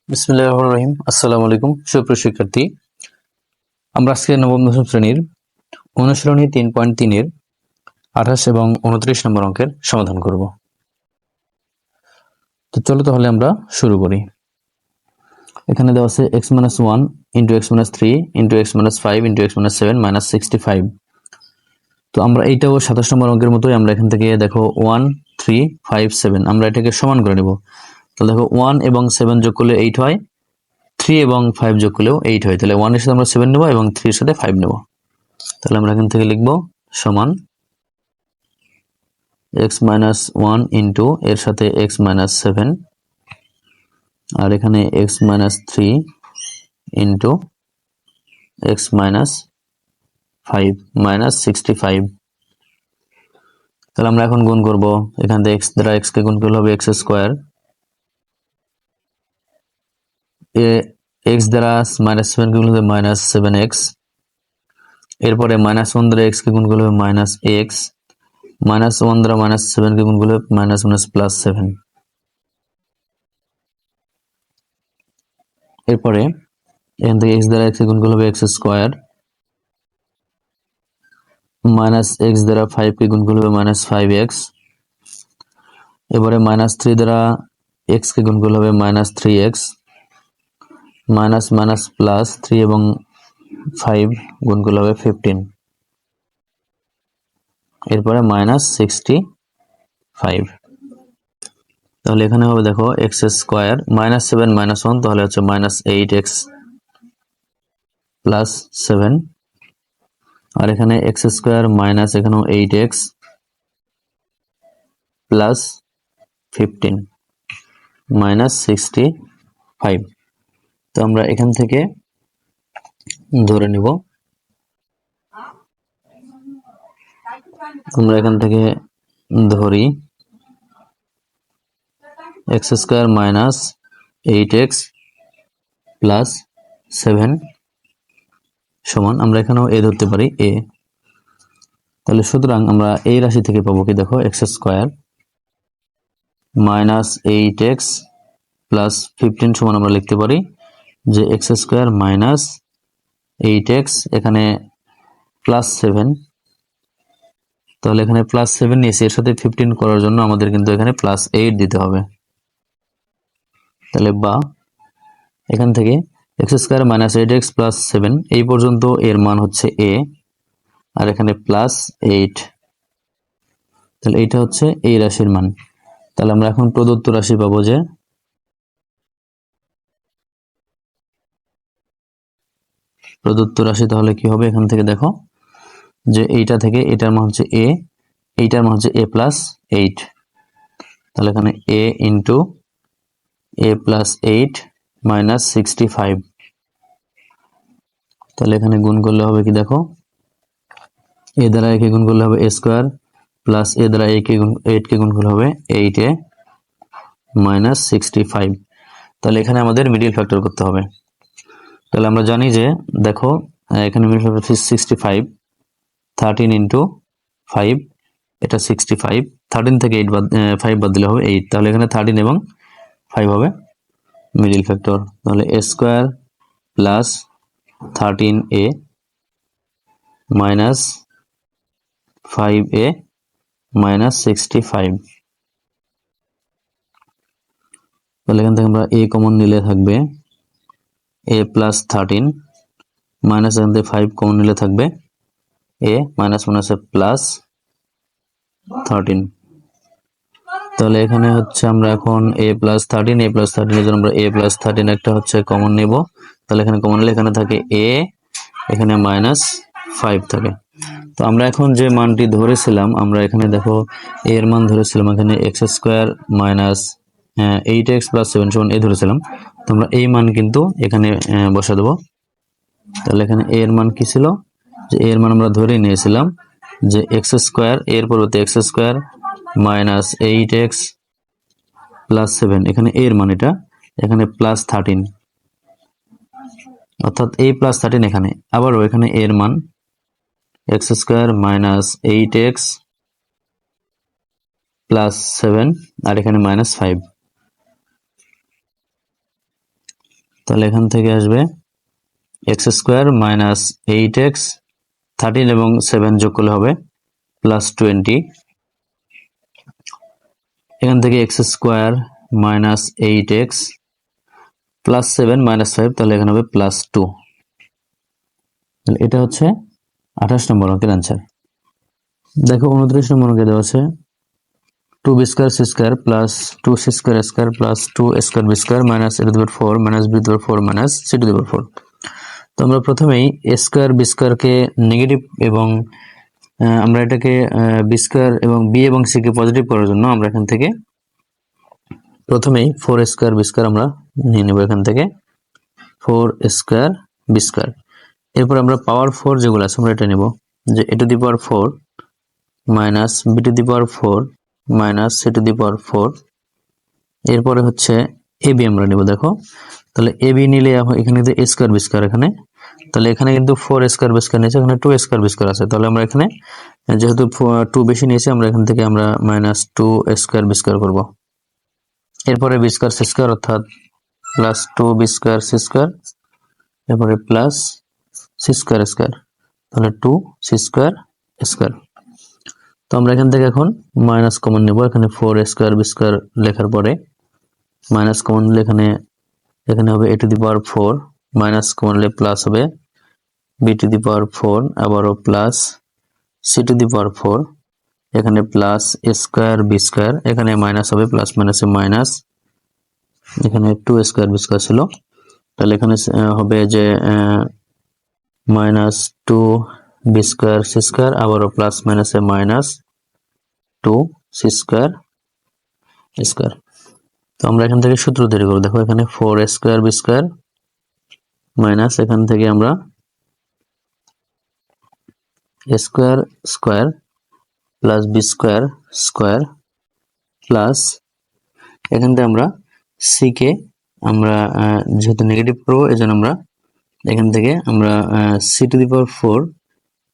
বিসমিল্লাহির রহমানির রহিম। আসসালামু আলাইকুম সুপ্রিয় শিক্ষার্থী, আমরা আজকে নবম দশম শ্রেণীর অনুশীলনী 3.3 এর 28 এবং 29 নম্বর অঙ্কের সমাধান করব। তো চলো তাহলে আমরা শুরু করি। এখানে দেওয়া আছে x-1 into x-3 into x-5 into x-7 minus 65। তো আমরা এইটাও 27 নম্বর অঙ্কের মতোই আমরা এখান থেকে দেখো 1 3 5 7 আমরা এটাকে সমান করে নেব। তো দেখো 1 এবং 7 যোগ করলে 8 হয়, 3 এবং 5 যোগ করলেও 8 হয়, তাহলে 1 এর সাথে আমরা 7 নেব এবং 3 এর সাথে 5 নেব। তাহলে আমরা এখান থেকে লিখব সমান x-1 ইন্টু এর সাথে x-7 আর এখানে x-3 ইন্টু x-5 মাইনাস 65। তাহলে আমরা এখন গুণ করব, এখান থেকে x দ্বারা x কে গুণ করলে হবে x স্কোয়ার, x দ্বারা -7 কে গুণ করলে হবে -7x, এরপরে -1 দ্বারা x কে গুণ করলে হবে -x, -1 দ্বারা -7 কে গুণ করলে হবে -7 এরপরে এখান থেকে x দ্বারা x কে গুণ করলে হবে x স্কোয়ার, -x দ্বারা 5 কে গুণ করলে হবে -5x, এবারে -3 দ্বারা x কে গুণ করলে হবে -3x, +3 এবং 5 গুণ করলে হবে 15, এরপরে -65। তাহলে এখানে হবে দেখো x স্কোয়ার -7 -1 তাহলে হচ্ছে -8x +7, আর এখানে x স্কোয়ার মাইনাস এখানেও 8x +15 -65। তো আমরা এখান থেকে ধরে নিব, আমরা এখান থেকে ধরি x স্কোয়ার মাইনাস 8x +7 সমান, আমরা এখানেও a ধরতে পারি a। তাহলে সুতরাং আমরা এই রাশি থেকে পাবো কি, দেখো x স্কোয়ার মাইনাস 8x +15 সমান আমরা লিখতে পারি যে x স্কোয়ার মাইনাস 8x এখানে +7, তাহলে এখানে +7 নিয়েছি, এর সাথে 15 করার জন্য আমাদের কিন্তু এখানে +8 দিতে হবে। তাহলে বা এখান থেকে x স্কোয়ার মাইনাস 8x +7 এই পর্যন্ত এর মান হচ্ছে a, আর এখানে +8, তাহলে এইটা হচ্ছে এই রাশির মান। তাহলে আমরা এখন প্রদত্ত রাশি পাবো যে প্রদত্ত রাশি তাহলে কি হবে, এখান থেকে দেখো যে এইটা থেকে এটার মান হচ্ছে a, এইটার মান হচ্ছে a+8, তাহলে এখানে a ইন্টু a+8 -65, তাহলে এখানে গুণ করলে হবে কি, দেখো a দ্বারা a কে গুণ করলে হবে a স্কোয়ার প্লাস a দ্বারা 8 কে গুণ করলে হবে 8a -65। তাহলে এখানে আমাদের মিডল ফ্যাক্টর করতে হবে। তাহলে আমরা জানি যে দেখো এখানে মিডল ফ্যাক্টর 65, 13 ইন্টু 5 এটা 65, 13 থেকে 5 বাদ দিলে হবে 8, তাহলে এখানে 13 এবং 5 হবে মিডল ফ্যাক্টর। তাহলে a square plus 13a minus 5a -65। তাহলে এখান থেকে আমরা a কমন নিলে থাকবে a +13 মাইনাস এখান থেকে 5 কমন নিলে থাকবে a মাইনাস মনে আছে +13। তাহলে এখানে হচ্ছে আমরা এখন a +13 এর জন্য আমরা a +13 একটা হচ্ছে কমন নেব, তাহলে এখানে কমন নিলে এখানে থাকে a, এখানে -5 থাকে। তো আমরা এখন যে মানটি ধরেছিলাম, আমরা এখানে দেখো a এর মান ধরেছিলাম এখানে x স্কোয়ার মাইনাস 8x +7 সমান a ধরেছিলাম, তো আমরা এই মান কিন্তু এখানে বসা দেবো। তাহলে এখানে a এর মান কি ছিল, যে a এর মান আমরা ধরে নিয়েছিলাম যে x স্কোয়ার, এর পরিবর্তে x স্কোয়ার মাইনাস 8x +7, এখানে a এর মান এটা, এখানে +13, অর্থাৎ a +13 এখানে, আবারও এখানে a এর মান x স্কোয়ার মাইনাস 8x +7 আর এখানে -5। তাহলে এখান থেকে আসবে এক্স স্কোয়ার মাইনাস 8x, 13 এবং 7 যোগ করলে হবে প্লাস 20। এখান থেকে x square minus 8x plus 7 minus 5, তাহলে এখানে হবে প্লাস 2। এটা হচ্ছে 28 নম্বর অঙ্কের অ্যান্সার। দেখো 29 নম্বর অঙ্কে দেওয়া আছে 2b square c square plus 2c square square plus 2 square b square minus a to the power 4 minus b to the power 4 minus c to the power 4। তো আমরা প্রথমেই a স্কয়ার b স্কয়ারকে negative এবং আমরা এটাকে b square এবং b এবং c কে পজিটিভ করার জন্য আমরা এখান থেকে প্রথমেই 4 স্কয়ার b স্কয়ার আমরা নিয়ে নেব এখান থেকে 4 স্কয়ার b স্কয়ার। এরপর আমরা পাওয়ার 4 যেগুলো আছে আমরা এটা নেব যে a to the power 4 minus b to the power 4 minus c to the power 4। এরপরে হচ্ছে ab আমরা নেব। দেখো তাহলে ab নিলে এখানে যে a স্কয়ার b স্কয়ার এখানে, তাহলে এখানে কিন্তু 4 স্কয়ার b স্কয়ার নিয়েছে, এখানে 2 স্কয়ার b স্কয়ার আছে, তাহলে আমরা এখানে যেহেতু 2 বেশি নিয়েছি আমরা এখান থেকে আমরা মাইনাস 2 স্কয়ার b স্কয়ার করব। এরপরে b স্কয়ার c স্কয়ার অর্থাৎ plus 2b square c square, এরপরে প্লাস c স্কয়ার স্কয়ার, তাহলে 2c স্কয়ার স্কয়ার। তো আমরা এখান থেকে এখন মাইনাস কমন নেব, এখানে 4 স্কয়ার b স্কয়ার লেখার পরে মাইনাস কমন নিলে এখানে হবে a to the power 4 minus common নিলে প্লাস হবে b টু দি পাওয়ার 4 আবারও plus c to the power 4, এখানে plus a square b square, এখানে মাইনাস হবে প্লাস মাইনাসে মাইনাস, এখানে 2 স্কয়ার b স্কয়ার ছিল, তাহলে এখানে হবে যে minus 2b square c square আবারও প্লাস মাইনাসে মাইনাস 2c স্কয়ার স্কয়ার। তো আমরা এখান থেকে সূত্র তৈরি করব। দেখো এখানে 4 স্কয়ার b স্কয়ার মাইনাস এখান থেকে আমরা a square square plus b square square plus এখান থেকে আমরা c কে আমরা যেহেতু নেগেটিভ করব এজন্য আমরা এখান থেকে আমরা c টু দি পাওয়ার 4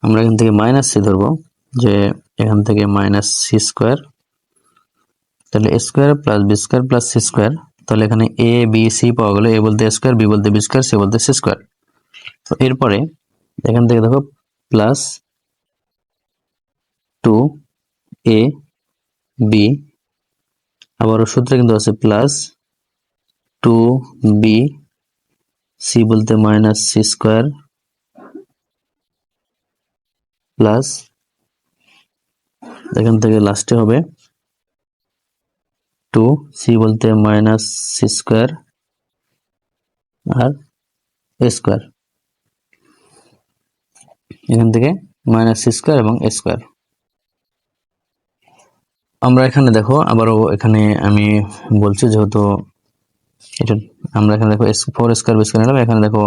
আমরা এখান থেকে মাইনাস c ধরবো, যে এখান থেকে মাইনাস c স্কয়ার, তাহলে a square plus b square plus c square, তাহলে এখানে a b c পাওয়া গেল, a বলতে a স্কয়ার, b বলতে b স্কয়ার, c বলতে c স্কয়ার। তো এরপরে এখান থেকে দেখো প্লাস 2a b আবারও সূত্রে কিন্তু আছে প্লাস 2b c বলতে মাইনাস c স্কয়ার প্লাস এখান থেকে লাস্টে হবে 2c বলতে মাইনাস c স্কয়ার আর a স্কয়ার, এখান থেকে মাইনাস c স্কয়ার এবং a স্কয়ার। আমরা এখানে দেখো আবারও এখানে আমি বলছি যেহেতু এটা আমরা এখানে দেখো 4 স্কয়ার b স্কয়ার নিলাম, এখানে দেখো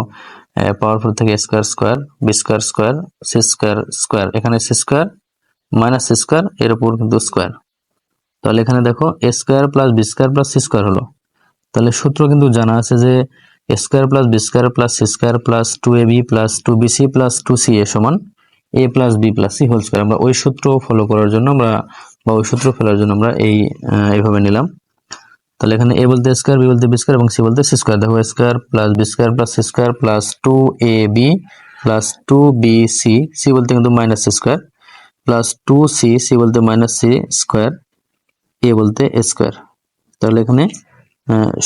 পাওয়ার 4 থেকে square square b square square c square square, এখানে c square minus c square এর উপর কিন্তু স্কয়ার, তাহলে এখানে দেখো a square plus b square plus c square হলো। তাহলে সূত্র কিন্তু জানা আছে যে a square plus b square plus c square plus 2ab plus 2bc plus 2ca সমান a plus b plus c whole square. আমরা ওই সূত্র ফলো করার জন্য আমরা বা ওই সূত্র ফেলার জন্য আমরা এইভাবে নিলাম। তাহলে এখানে a বলতে স্কয়ার, b বলতে b স্কয়ার এবং c বলতে c স্কয়ার। দেখো square plus b square plus c square plus 2ab plus 2bc, c বলতে কিন্তু minus c square plus 2c, c বলতে মাইনাস c স্কয়ার, a বলতে a স্কয়ার। তাহলে এখানে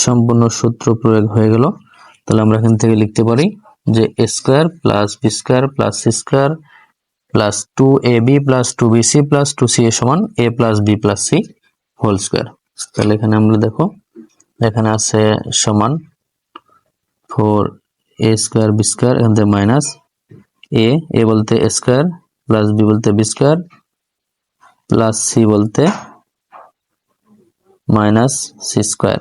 সম্পূর্ণ সূত্র প্রয়োগ হয়ে গেল। তাহলে আমরা এখান থেকে লিখতে পারি যে a square plus b square plus c square plus 2ab plus 2bc plus 2ca সমান a plus b plus c whole square. তাহলে এখানে আমরা দেখো এখানে আছে সমান 4a স্কয়ার b স্কয়ার, এখান থেকে মাইনাস a বলতে a স্কয়ার প্লাস b বলতে b স্কয়ার প্লাস c বলতে মাইনাস c স্কয়ার।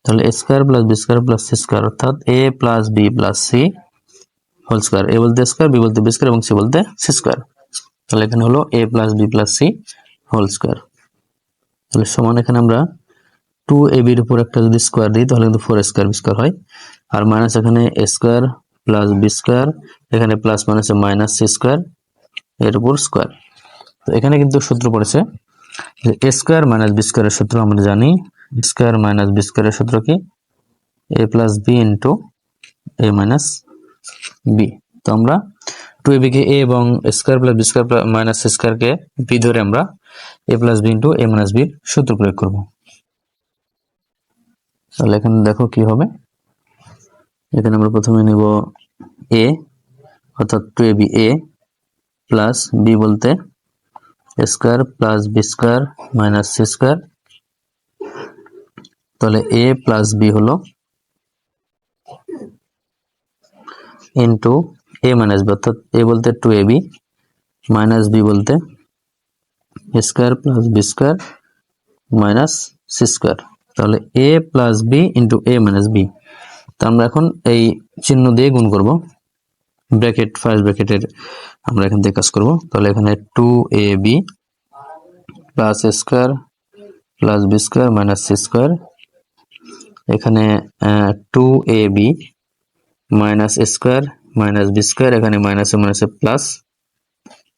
তাহলে a square plus b square plus c square অর্থাৎ a plus b plus c whole square, a বলতে square, b বলতে b square এবং c বলতে c square. তাহলে এখানে হলো a plus b plus c whole square. তাহলে সমান এখানে আমরা 2ab এর উপর একটা যদি স্কয়ার দিই তাহলে কিন্তু 4 স্কয়ার b স্কয়ার হয়, আর মাইনাস এখানে a square plus b square, এখানে প্লাস মাইনাসে মাইনাস c স্কয়ার এর উপর স্কয়ার। তো এখানে কিন্তু সূত্র পড়েছে যে a স্কয়ার মাইনাস b স্কয়ারের সূত্র আমরা জানি, স্কয়ার মাইনাস b স্কয়ারের সূত্র কি a plus B into A minus B. তো আমরা 2ab কে a এবং square plus B square minus C square কে বি ধরে আমরা a plus B into A minus বির সূত্র প্রয়োগ করব। তাহলে এখানে দেখো কি হবে, এখানে আমরা প্রথমে নিব a অর্থাৎ 2ab a প্লাস বি বলতে square plus B square minus C square. তাহলে a প্লাস বি হলো ইন্টু এ মাইনাস বি, অর্থাৎ a বলতে 2ab মাইনাস বি বলতে square plus B square minus C square. তাহলে a plus B into A minus B. তো আমরা এখন এই চিহ্ন দিয়ে গুণ করব, ব্র্যাকেট ফার্স্ট ব্র্যাকেটের আমরা এখান থেকে কাজ করব। তাহলে এখানে 2ab plus square plus B square minus C square, এখানে 2ab minus square minus B square, এখানে মাইনাসে মাইনাসে প্লাস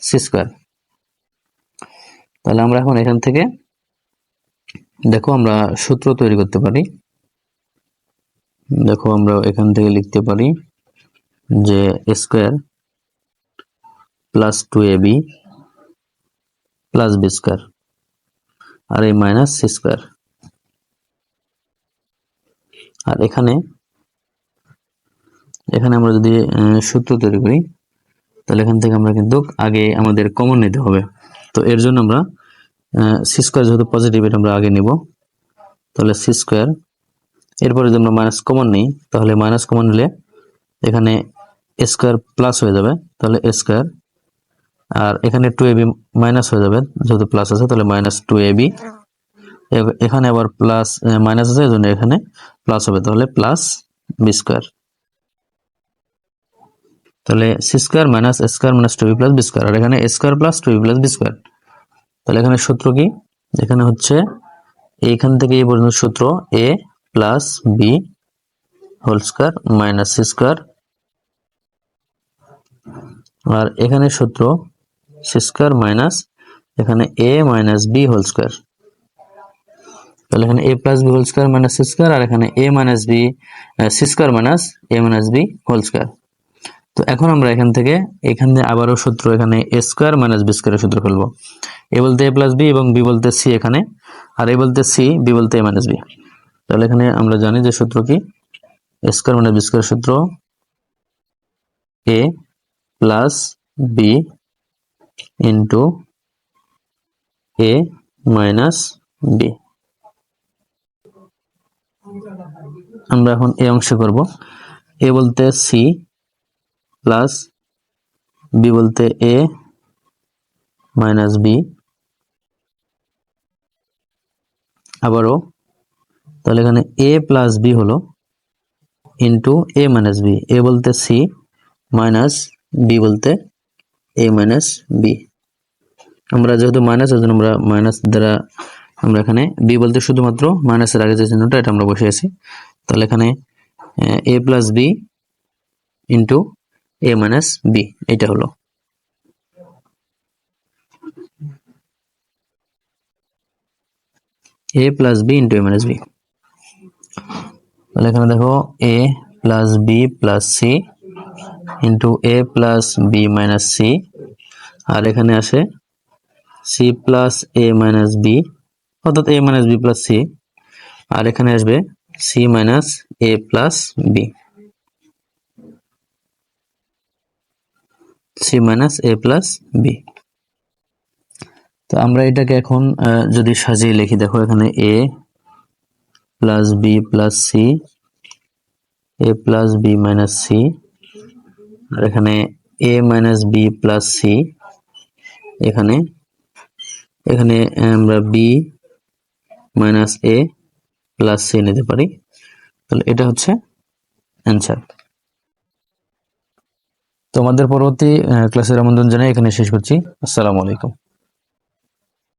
সি স্কয়ার। তাহলে আমরা এখন এখান থেকে দেখো আমরা সূত্র তৈরি করতে পারি। দেখো আমরা এখান থেকে লিখতে পারি যে square plus 2ab plus B square আর এই মাইনাস সি স্কয়ার। আর এখানে আমরা যদি সূত্র তৈরি করি তাহলে এখান থেকে আমরা কিন্তু আগে আমাদের কমন নিতে হবে। তো এর জন্য আমরা সি স্কয়ার যেহেতু পজিটিভ, এটা আমরা আগে নিব। তাহলে সি স্কয়ার, এরপরে যদি আমরা মাইনাস কমন নিই তাহলে মাইনাস কমন নিলে এখানে স্কয়ার প্লাস হয়ে যাবে, তাহলে স্কয়ার, আর এখানে 2ab মাইনাস হয়ে যাবে যেহেতু প্লাস আছে, তাহলে মাইনাস 2ab, এখানে আবার প্লাস মাইনাস আছে এজন্য এখানে প্লাস হবে, তাহলে প্লাস বি স্কয়ার। তাহলে c square minus square minus 2ab plus B square, আর এখানে square plus 2ab plus B square. তাহলে এখানে সূত্র কি, এখানে হচ্ছে এইখান থেকে এই পর্যন্ত সূত্র a plus b whole square minus C square, আর এখানে সূত্র সি স্কয়ার মাইনাস এখানে a minus b whole square. তাহলে এখানে a plus b whole square minus C square, আর এখানে a minus b c square minus a minus b whole square. তো এখন আমরা এখানে আবারও সূত্র, এখানে a স্কয়ার মাইনাস বি স্কয়ারের সূত্র ফেলবো। a বলতে a প্লাস বি এবং b বলতে c এখানে, আর a বলতে c, b বলতে a মাইনাস বি। তাহলে এখানে আমরা জানি যে সূত্র কি, a স্কয়ার মাইনাস বি স্কয়ারের সূত্র a plus B into a minus B. আমরা এখন এই অংশে করব, a বলতে c প্লাস বি বলতে a মাইনাস বি, আবারও তাহলে এখানে a প্লাস বি হলো into a minus B, a বলতে c মাইনাস বি বলতে a মাইনাস বি। আমরা যেহেতু মাইনাস, এর জন্য আমরা মাইনাস দ্বারা আমরা এখানে বি বলতে শুধুমাত্র মাইনাসের আগে যে চিহ্নটা এটা আমরা বসিয়েছি। তাহলে এখানে a plus B into a minus b, এটা হলো। a plus B into a minus B. তাহলে এখানে দেখো a plus b plus c into a plus b minus c, আর এখানে আসে c plus a minus B, অর্থাৎ a minus b plus c, আর এখানে আসবে c minus a plus b, c minus a plus b. তো আমরা এটাকে এখন যদি সাজিয়ে লিখি, দেখো এখানে a plus b plus c, a plus b minus c, আর এখানে a minus b plus c, এখানে আমরা b minus a plus c নিতে পারি। তাহলে এটা হচ্ছে অ্যান্সার। তো আমাদের পরবর্তী ক্লাসের আমন্ত্রণ জানাই এখানে শেষ করছি। আসসালামু আলাইকুম।